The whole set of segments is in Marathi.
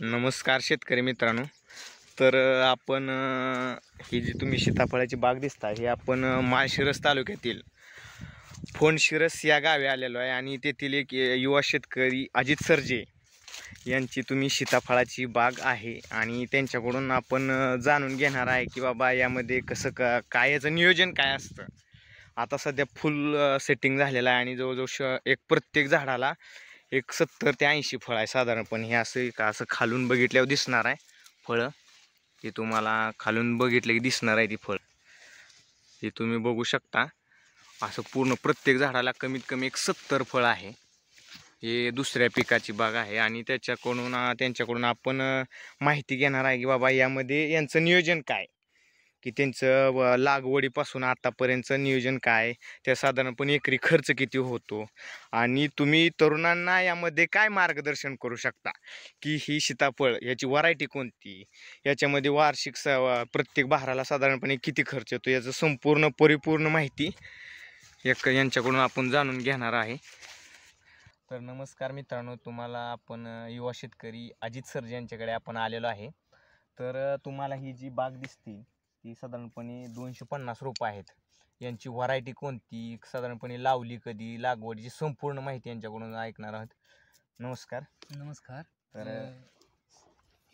नमस्कार शेतकरी मित्रांनो. तर आपण ही जी तुम्ही सीताफळाची बाग दिसता ही आपण माळशिरस तालुक्यातील फोंडशिरस या गावी आलेलो आहे आणि तेथील एक युवा शेतकरी अजित सरजे यांची तुम्ही सीताफळाची बाग आहे आणि त्यांच्याकडून आपण जाणून घेणार आहे की बाबा यामध्ये कसं काय याचं नियोजन काय असतं. आता सध्या फुल सेटिंग झालेलं आहे आणि जवळजवळ एक प्रत्येक झाडाला एक 70 ते 80 फळ आहे साधारणपणे. हे असं खालून बघितल्यावर दिसणार आहे फळं. हे तुम्हाला खालून बघितलं की दिसणार आहे ती फळ. हे तुम्ही बघू शकता. असं पूर्ण प्रत्येक झाडाला कमीत कमी एक 70 फळ आहे. हे दुसऱ्या पिकाची बाग आहे आणि त्यांच्याकडून आपण माहिती घेणार आहे की बाबा यामध्ये यांचं नियोजन काय, की त्यांचं लागवडीपासून आतापर्यंतचं नियोजन काय, त्या साधारणपणे एकरी खर्च किती होतो आणि तुम्ही तरुणांना यामध्ये काय मार्गदर्शन करू शकता, की ही सीताफळ याची व्हरायटी कोणती, याच्यामध्ये वार्षिक प्रत्येक बहाराला साधारणपणे किती खर्च येतो, याचं संपूर्ण परिपूर्ण माहिती यांच्याकडून आपण जाणून घेणार आहे. तर नमस्कार मित्रांनो, तुम्हाला आपण युवा शेतकरी अजित सरजे यांच्याकडे आपण आलेलो आहे. तर तुम्हाला ही जी बाग दिसते ती साधारणपणे 250 रोपं आहेत. यांची व्हरायटी कोणती, साधारणपणे लावली कधी, लागवडीची संपूर्ण माहिती यांच्याकडून ऐकणार आहोत. नमस्कार. नमस्कार. तर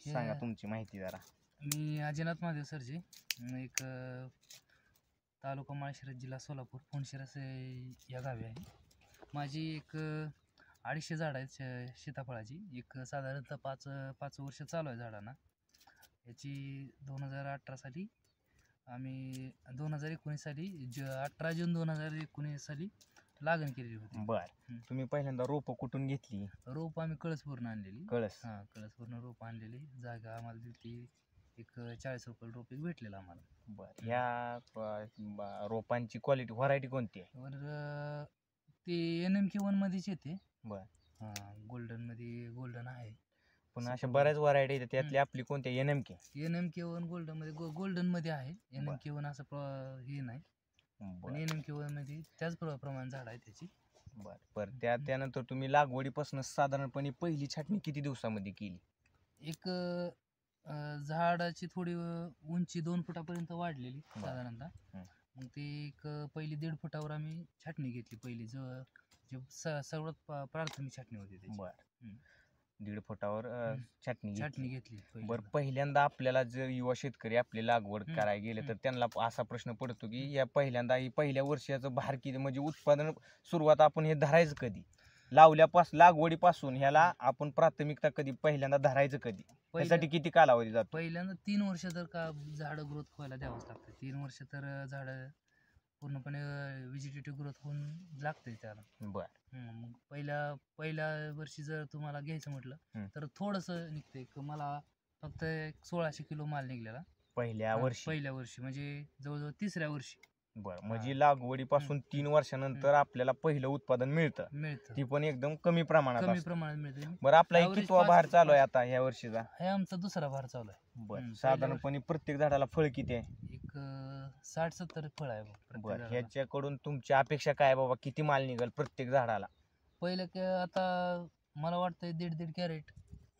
सांगा तुमची माहिती जरा. मी अजिनाथ महादेव सरजी, एक तालुका माळशिरस, जिल्हा सोलापूर, फोंडशिरस या गावी आहे. माझी एक 250 झाड आहेत सीताफळाची. एक साधारणतः 5 वर्ष चालू आहे झाडांना. याची 2018 साली आम्ही 2019 साली 18 जून 2019 साली लागण केलेली होती. बरं, तुम्ही पहिल्यांदा रोपं कुठून घेतली? रोप आम्ही कळसपूरनं आणलेली. कळसपूरनं रोप आणलेली. जागा आम्हाला दिली एक 40 रुपये रोप एक भेटलेलं आम्हाला. बरं, ह्या रोपांची क्वालिटी व्हरायटी कोणती आहे? ते NMK 1 मध्येच येते. बरं. गोल्डन आहे. पण अशा बऱ्याच व्हरायटी आहेत, त्यातली आपली कोणती? NMK 1 गोल्डन मध्ये गोल्डन मध्ये आहे. NMK 1 असं हे नाही, पण NMK 1 मध्ये त्याच प्रमाण झाड आहे त्याची. बरं. त्यानंतर तुम्ही लागवडीपासून साधारणपणे पहिली छाटणी किती दिवसामध्ये केली? एक झाडाची थोडी उंची 2 फुटापर्यंत वाढलेली साधारणतः. मग ते एक पहिली 1.5 फुटावर आम्ही छाटणी घेतली. पहिली जे सर्वात प्राथमिक छाटणी होती त्याची. बरं, 1.5 फुटावर छाटणी घेतली. बरं, पहिल्यांदा आपल्याला जर युवा शेतकरी आपली लागवड करायला गेले तर त्यांना असा प्रश्न पडतो की या पहिल्या वर्षाचं भार किती, म्हणजे उत्पादन सुरुवात आपण हे धरायचं कधी, लागवडीपासून ह्याला आपण प्राथमिकता कधी पहिल्यांदा धरायचं कधी, त्यासाठी किती कालावधी जातो? पहिल्यांदा 3 वर्ष तर का झाड ग्रोथ व्हायला द्यावंच लागतं. 3 वर्ष तर झाड पूर्णपणे व्हेजिटेटिव्ह ग्रोथ होऊन लागते त्याला. बरं. मग पहिल्या वर्षी जर तुम्हाला घ्यायचं म्हटलं तर थोडंसं निघतंय. मला फक्त 1600 किलो माल निघलेला पहिल्या वर्षी म्हणजे जवळजवळ 3ऱ्या वर्षी. बरं, म्हणजे लागवडीपासून 3 वर्षानंतर आपल्याला पहिलं उत्पादन मिळतं, ती पण एकदम कमी प्रमाणात मिळते. बरं, आपला कितवा बहार चालू आहे आता ह्या वर्षीचा? हे आमचा 2रा बहार चालू आहे. बरं, साधारणपणे प्रत्येक झाडाला फळ किती आहे? एक 60-70 फळ आहे. बरं, ह्याच्याकडून तुमची अपेक्षा काय बाबा, किती माल निघेल प्रत्येक झाडाला? आता मला वाटतंय 1.5 कॅरेट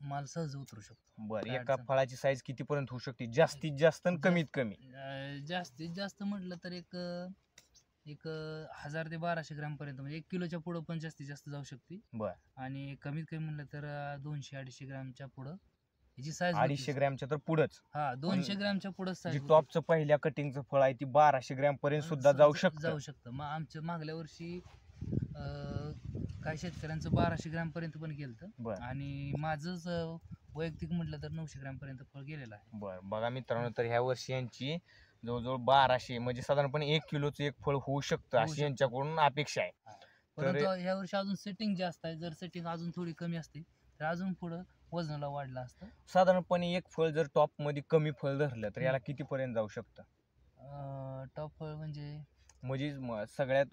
माल सहज उतरू शकतो. बरं, एका फळाची साईज किती पर्यंत होऊ शकते जास्तीत जास्त आणि कमीत कमी? जास्तीत जास्त म्हटलं तर एक 1000 ते 1200 ग्रॅम पर्यंत, म्हणजे 1 किलोच्या पुढं पण जास्तीत जास्त जाऊ शकते. बरं, आणि कमीत कमी म्हटलं तर 200-250 ग्रॅमच्या पुढं याची साईज. 250 ग्रॅमच्या तर पुढंच? 200 ग्रॅमच्या पुढं साईज. टॉपचं पहिल्या कटिंगचं फळ आहे ती 1200 ग्रॅम पर्यंत सुद्धा जाऊ शकतं. मग आमच्या मागल्या वर्षी काही शेतकऱ्यांचं 1200 ग्रॅम पर्यंत पण गेलं. आणि माझंच वैयक्तिक म्हटलं तर 900 ग्रॅम पर्यंत फळ गेलेलं आहे. बरं, बघा मित्रांनो, तर ह्या वर्षी यांची जवळजवळ 1200 म्हणजे साधारणपणे 1 किलोचं एक फळ होऊ शकतं अशी यांच्याकडून अपेक्षा आहे. परंतु ह्या वर्षी अजून सेटिंग जास्त आहे. जर सेटिंग अजून थोडी कमी असते तर अजून पुढं वजनाला वाढलं असतं. साधारणपणे एक फळ जर टॉप मध्ये कमी फळ धरलं तर याला किती पर्यंत जाऊ शकतं? टॉप फळ म्हणजे सगळ्यात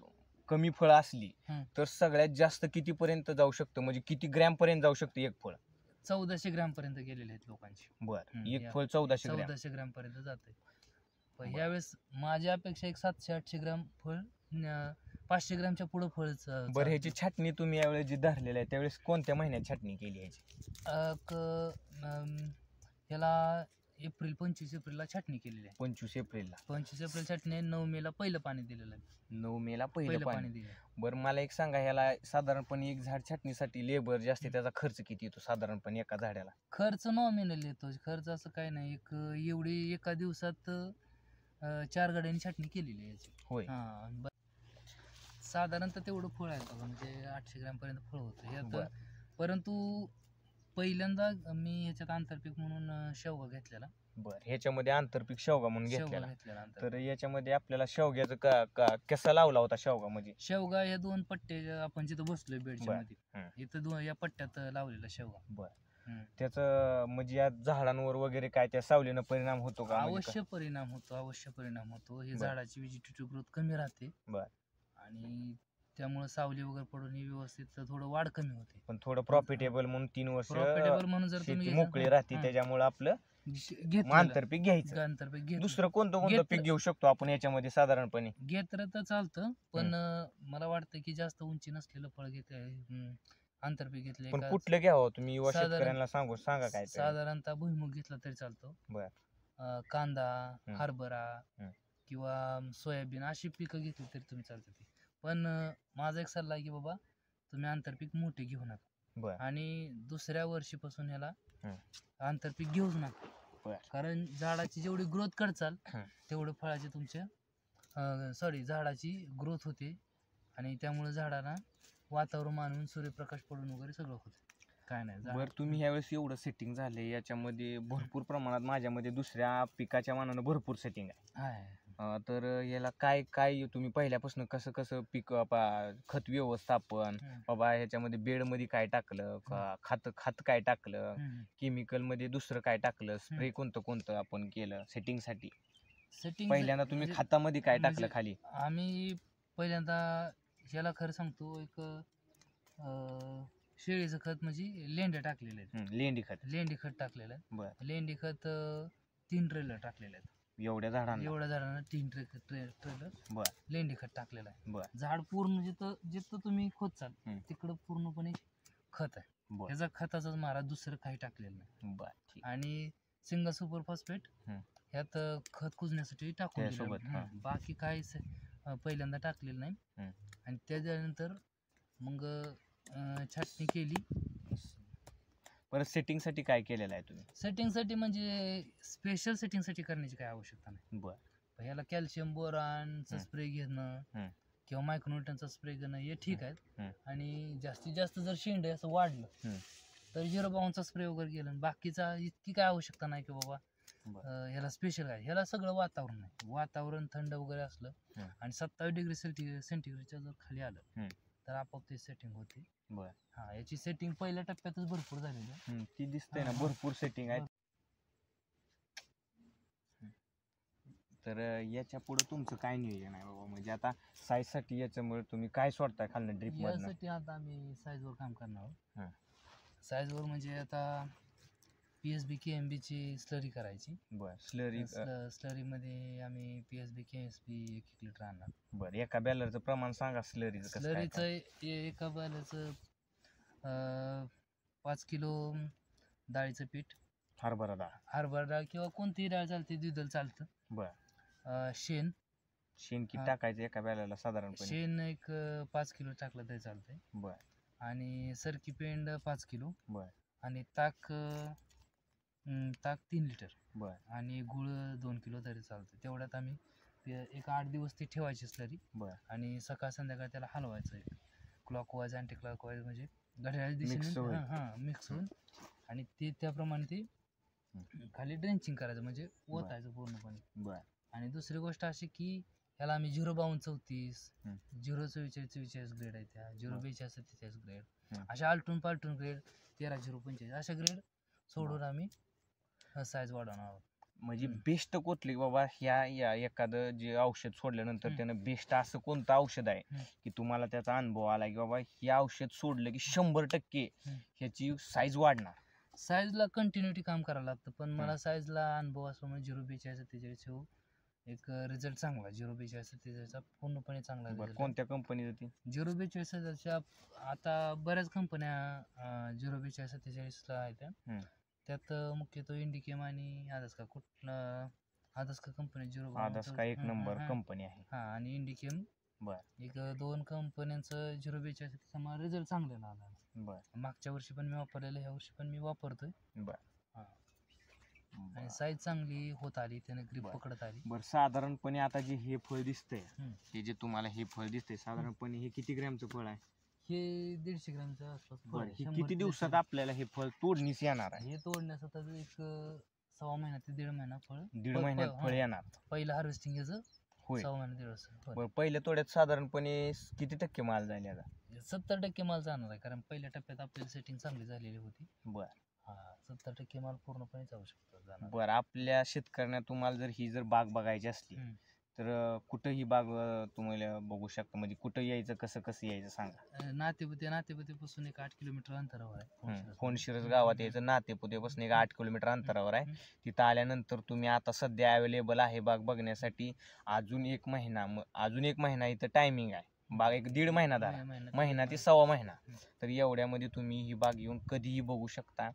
कमी फळ असली तर सगळ्यात जास्त किती पर्यंत जाऊ शकतं, म्हणजे किती ग्रॅम पर्यंत जाऊ शकतं एक फळ? 1400 ग्रॅम पर्यंत गेलेले आहेत लोकांची. बरं, एक फळ 1400 ग्रॅम पर्यंत जाते. पण यावेळेस माझी अपेक्षा एक 700-800 ग्रॅम फळ, 500 ग्रॅमच्या पुढे फळ. बरं, ह्याची छाटणी तुम्ही यावेळेस जी धरलेली आहे त्यावेळेस कोणत्या महिन्यात छाटणी केली ह्याची? ह्याला 25 एप्रिलला छाटणी केलेली आहे. 25 एप्रिलला 25 एप्रिल छाटणी आहे, 9 मेला पहिलं पाणी दिलेलं आहे. 9 मेला पहिलं पहिलं पाणी. पाणी दिलं. बरं मला एक सांगा, ह्याला साधारणपणे एक झाड छाटणीसाठी लेबर जास्त त्याचा खर्च किती येतो साधारणपणे एका झाडाला? खर्च नॉमिनल येतो, खर्च असं काय नाही. एवढी एका दिवसात 4 गाड्यांनी छाटणी केलेली आहे याची. होय. साधारणतः तेवढं फळ आहे बघा, म्हणजे 800 ग्रॅम पर्यंत फळ होतं यात. बरं. परंतु पहिल्यांदा मी ह्याच्यात आंतरपीक म्हणून शेवगा घेतलेला. बरं, ह्याच्यामध्ये आंतरपीक शेवगा म्हणून शेवगा घेतलेला. घेतलेला आंतरपीक. तर याच्यामध्ये आपल्याला शेवग्याचं कसा लावला होता शेवगा म्हणजे? शेवगा या 2 पट्ट्या आपण जिथं बसलोय बेडच्या बरं. मध्ये, इथं या पट्ट्यात लावलेला शेवगा. बरं. त्याचं म्हणजे या झाडांवर वगैरे काय त्या सावलीनं परिणाम होतो का? म्हणजे अवश्य परिणाम होतो, अवश्य परिणाम होतो. हे बरं. झाडाची व्हेजिटेटिव्ह ग्रोथ कमी राहते. बरं. आणि त्यामुळे सावली वगैरे पडून ही व्यवस्थित थोडं वाढ कमी होते. पण थोडं प्रॉफिटेबल म्हणून 3 वर्ष प्रॉफिटेबल म्हणून जर तुम्ही शेती मोकळी राहते, त्याच्यामुळे आपलं आंतरपीक घ्यायचं. आंतरपीक घेतलं दुसरं कोणतं घेतलं. पीक घेऊ शकतो आपण याच्यामध्ये साधारणपणे? घेतलं तर चालतं, पण मला वाटतं की जास्त उंची नसलेलं फळ आंतरपीक घेतले. पण कुठलं घ्यावं तुम्ही युवा साधारण- शेतकऱ्यांना सांगा काय ते. साधारणतः भुईमुग घेतला तरी चालतो. कांदा, हरभरा किंवा सोयाबीन अशी पिकं घेतली तरी तुम्ही चालतं ते. पण माझा एक सल्ला आहे की बाबा तुम्ही आंतरपीक मोठे घेऊ नका, आणि दुसऱ्या वर्षीपासून ह्याला आंतरपीक घेऊच नका. कारण झाडाची जेवढी ग्रोथ करचाल तेवढं फळाचे तुमच्या झाडाची ग्रोथ होते, आणि त्यामुळे झाडाला वातावरण मानून सूर्यप्रकाश पडून वगैरे सगळं होतं. काय नाही. बरं, तुम्ही ह्यावेळेस एवढं सेटिंग झाले याच्यामध्ये भरपूर प्रमाणात माझ्यामध्ये दुसऱ्या पिकाच्या मानानं भरपूर सेटिंग आहे. तर याला काय काय तुम्ही पहिल्यापासून कसं कसं पीक खत व्यवस्थापन बाबा, ह्याच्यामध्ये बेडमध्ये काय टाकलं, खत काय टाकलं, केमिकल मध्ये दुसरं काय टाकलं, स्प्रे कोणतं आपण केलं सेटिंगसाठी? पहिल्यांदा तुम्ही खतामध्ये काय टाकलं खाली? आम्ही पहिल्यांदा ह्याला खरं सांगतो, एक शेळीचं खत म्हणजे लेंड्या टाकलेले आहेत. लेंडी खत टाकलेलं आहे. लेंडी खत 3 ट्रेलर टाकलेले आहेत. एवढ्या झाडांना 3 ट्रेलर लेंडी खत टाकलेलं आहे. झाड पूर्ण जिथं तुम्ही खोदचाल तिकडं पूर्णपणे खत आहे. ह्याचा खताचाच मारा, दुसरं काही टाकलेलं नाही. आणि सिंगल सुपर फॉस्फेट ह्यात खत कुजण्यासाठी टाकून दिलं. बाकी काही पहिल्यांदा टाकलेलं नाही. आणि त्याच्यानंतर मग छाटणी केली. परत सेटिंगसाठी काय केलेलं आहे तुम्ही? सेटिंगसाठी म्हणजे स्पेशल सेटिंगसाठी करण्याची काही आवश्यकता नाही. ह्याला कॅल्शियम बोरॉनचा स्प्रे घेणं किंवा मायक्रोन्यूटनचा स्प्रे घेणं हे ठीक आहे. आणि जास्तीत जास्त जर शेंड असं वाढलं तर 052चा स्प्रे वगैरे केलं. बाकीचा इतकी काय आवश्यकता नाही की बाबा ह्याला स्पेशल काय. ह्याला सगळं वातावरण नाही, वातावरण थंड वगैरे असलं आणि 27 डिग्री सेंटीग्रेडच्या जर खाली आलं तर आपोआप ते सेटिंग होते. याची सेटिंग पहिल्या टप्प्यातच भरपूर झालेली आहे. ती दिसते ना, भरपूर सेटिंग आहे. तर याच्या पुढे तुमचं काय नियोजन आहे बाबा? म्हणजे आता साईज साठी याच्यामुळे तुम्ही काय सोडताय खालनं ड्रिप मध्ये? यासाठी आता आम्ही साईजवर काम करणार आहोत. साईजवर म्हणजे आता PSB KMB ची स्लरी करायची. स्लरी मध्ये आम्ही PSB KSB 1 लिटर आणणार. एका बॅलरचं प्रमाण सांगा स्लरीचं. एका बॅलरचं 5 किलो डाळीचं पीठ, हरभरा डाळ किंवा कोणतीही डाळ चालते, द्विदल चालतं. शेण किती टाकायचं एका बॅलरला साधारणपणे? शेण एक 5 किलो टाकलं तरी चालतंय. आणि सरकी पेंड 5 किलो. आणि ताक 3 लिटर. आणि गुळ 2 किलो तरी चालतं. तेवढ्यात आम्ही एक 8 दिवस ती ठेवायची स्लरी. आणि सकाळ संध्याकाळ त्याला हलवायचं, क्लॉकवाईज अँटी क्लॉकवाईज, म्हणजे घड्याळ्या दिशेने मिक्स होऊन. आणि ते त्याप्रमाणे ते खाली ड्रेंचिंग करायचं, म्हणजे ओतायचं पूर्णपणे. आणि दुसरी गोष्ट अशी की ह्याला आम्ही 052-34, 044-44 ग्रेड आहे, त्या 042-47 ग्रेड, अशा आलटून पालटून ग्रेड, 13-0-45 अशा ग्रेड सोडून आम्ही साईज वाढवणार आहोत. म्हणजे बेस्ट कुठली बाबा? ह्या एखादं जे औषध सोडल्यानंतर त्यानं बेस्ट असं कोणतं औषध आहे की तुम्हाला त्याचा अनुभव आला की बाबा हे औषध सोडलं की 100% ह्याची साईज वाढणार? साईजला कंटिन्युटी काम करावं लागतं, पण मला साईजला अनुभव असल्यामुळे 042-47 एक रिझल्ट चांगला. 042-47 पूर्णपणे चांगला रिझल्ट. कोणत्या कंपनीचं ती? 042-47 आता बऱ्याच कंपन्या 042-47 आहेत. त्यात मुख्यतः इंडिकेम आणि आदस्का कुठला आदस्का कंपनी 0 आदर्श का एक नंबर कंपनी आहे. हां आणि इंडिकेम बर एक 2 कंपन्यांचं 042 त्याचा रिझल्ट चांगला आला. बर मागच्या वर्षी पण मी वापरलेलं, ह्या वर्षी पण मी वापरतोय. बर हां आणि साईज चांगली होत आली, त्याने ग्रीप बरं. पकडत आली. बर साधारणपणे आता जे हे फळ दिसतंय, हम्म. हे जे तुम्हाला हे फळ दिसतंय साधारणपणे हे किती ग्रॅमचं फळ आहे? हे 150 ग्रामच्या आसपास फळ बरं आहे. हे 100 किती ते दिवसात 150 आपल्याला हे फळ तोडणीस येणार आहे? हे तोडण्यासाठी आता एक 1.5 महिना ते 1.5 महिना फळ दीड महिन्यात फळ येणार. पहिलं हार्वेस्टिंग याचं होय. 1.5 महिना 1.5 वर्ष. बरं पहिल्या तोड्यात साधारणपणे किती टक्के माल जाईल याचा? 70% माल जाणार आहे, कारण पहिल्या टप्प्यात आपल्याला सेटिंग चांगली झालेली होती. बर 70% माल पूर्णपणे जाऊ शकतो जाणार. बरं आपल्या शेतकऱ्यांना तुम्हाला जर ही जर बाग बघायची असली हम्म. तर कुठं ही बाग तुम्हाला बघू शकता, म्हणजे कुठं यायचं, कसं कसं यायचं सांगा. नातेपुतेपासून एक 8 किलोमीटर अंतरावर आहे. फोनशिरस गावात यायचं, नातेपुतेपासून एक 8 किलोमीटर अंतरावर आहे. तिथं आल्यानंतर तुम्ही आता सध्या अवेलेबल आहे बाग बघण्यासाठी. अजून एक महिना इथं टायमिंग आहे. बाग एक 1.5 महिना धरा, महिना ते 1.25 महिना. तर एवढ्यामध्ये तुम्ही ही बाग येऊन कधीही बघू शकता.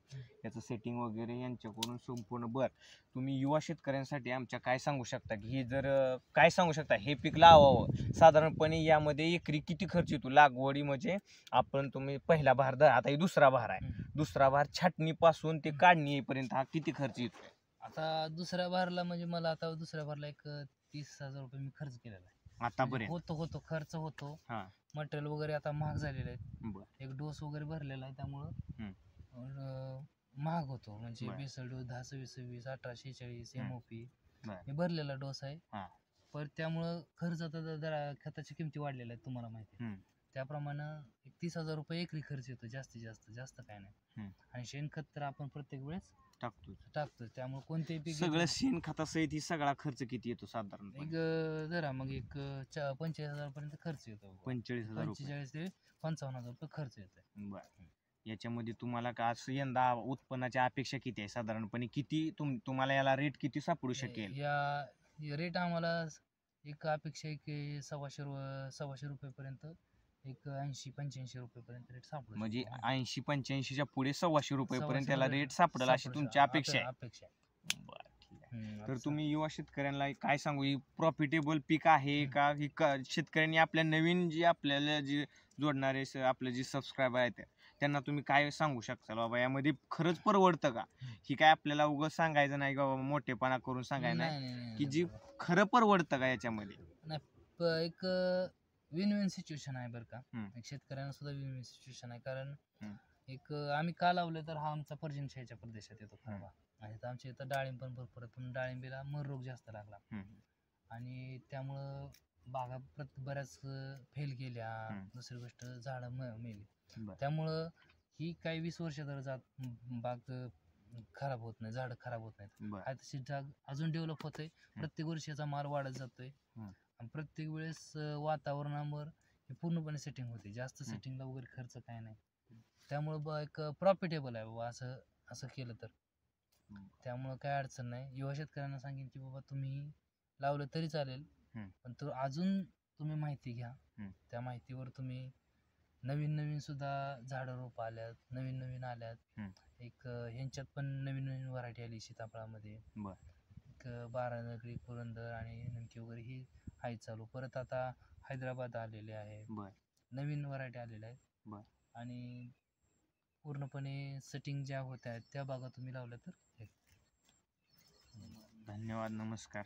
याचं सेटिंग वगैरे यांच्याकडून संपूर्ण. तुम्ही युवा शेतकऱ्यांसाठी आमच्या काय सांगू शकता, की हे जर काय सांगू शकता हे पीक लावावं, साधारणपणे यामध्ये एकरी किती खर्च येतो लागवडी, म्हणजे आपण तुम्ही पहिला भार धरा, आता हे दुसरा भार आहे, दुसरा भार छाटणीपासून ते काढणी येईपर्यंत हा किती खर्च येतो? आता दुसऱ्या भारला म्हणजे मला आता दुसऱ्या भारला एक 30,000 रुपये मी खर्च केलेला आहे आतापर्यंत. होतो खर्च होतो. हा. मटेरियल वगैरे आता महाग झालेले आहेत. बर एक डोस वगैरे भरलेला आहे, त्यामुळं महाग होतो. म्हणजे बरं. बेसल डोस 10-26-26 1846 MOP बरं. हे भरलेला डोस आहे. हा. पण त्यामुळं खर्च आता जरा खताच्या किमती वाढलेल्या आहेत, तुम्हाला माहिती आहे. त्याप्रमाणे 30,000 रुपये एकरी खर्च येतो, जास्त काय नाही. आणि शेणखत तर आपण प्रत्येक वेळेस टाकतो, त्यामुळे कोणतेही पीक सगळं शेणखतासहित ही सगळा खर्च किती येतो साधारण? एक जरा मग एक 45,000 पर्यंत खर्च येतो. 45,000 रुपये. 45 ते 55,000 रुपये खर्च येतो. बरं याच्यामध्ये तुम्हाला का असं यंदा उत्पन्नाची अपेक्षा किती आहे साधारणपणे? किती तुम्हाला याला रेट किती सापडू शकेल? या रेट आम्हाला एक अपेक्षा आहे की 125 रुपयेपर्यंत, एक 80-85 रुपयेपर्यंत रेट सापडू. म्हणजे 80-85च्या पुढे 125 रुपयेपर्यंत त्याला रेट सापडेल अशी तुमची अपेक्षा आहे? अपेक्षा. बरं ठीक आहे. तर तुम्ही युवा शेतकऱ्यांना काय सांगू, ही प्रॉफिटेबल पीक आहे का? ही शेतकऱ्यांनी आपल्या नवीन जी आपल्याला जी जोडणारे आपले जे सबस्क्रायबर आहेत त्यांना तुम्ही काय सांगू शकता, बाबा यामध्ये खरंच परवडतं का? ही काय आपल्याला उगाच सांगायचं नाही बाबा, मोठेपणा करून सांगायचं नाही, की जी खरं परवडतं का याच्यामध्ये? एक विन विन सिच्युएशन आहे बरं का. एक शेतकऱ्यांना सुद्धा विन विन सिच्युएशन आहे, कारण एक आम्ही का लावलं तर हा आमचा पर्जन्यछायेच्या प्रदेशात येतो खांबा, आणि आमच्या इथं डाळिंब पण भरपूर आहे, पण डाळिंबीला मर रोग जास्त लागला आणि त्यामुळं बागा बऱ्याच फेल गेल्या. दुसरी गोष्ट झाडं मेली. त्यामुळं ही काही 20 वर्ष जर जात बाग खराब होत नाही, झाडं खराब होत नाहीत. हा तशी जाग अजून डेव्हलप होते. प्रत्येक वर्षी याचा माल वाढत जातोय आणि प्रत्येक वेळेस वातावरणावर हे पूर्णपणे सेटिंग होते. जास्त सेटिंगला वगैरे खर्च काय नाही, त्यामुळं एक प्रॉफिटेबल आहे बाबा असं केलं तर. त्यामुळं काय अडचण नाही. युवा शेतकऱ्यांना सांगेन की बाबा तुम्ही लावलं तरी चालेल, पण अजून तुम्ही माहिती घ्या. त्या माहितीवर तुम्ही नवीन सुद्धा झाडं रोप आल्यात, नवीन आल्यात. एक ह्यांच्यात पण नवीन व्हरायटी आली सीताफळामध्ये. एक 12 नगरी, पुरंदर आणि नेमकी वगैरे ही आहे चालू. परत आता हैदराबाद आलेले आहे, नवीन व्हरायटी आलेल्या आहेत. आणि पूर्णपणे सेटिंग ज्या होत्या आहेत त्या बागा तुम्ही लावल्या तर. धन्यवाद. नमस्कार.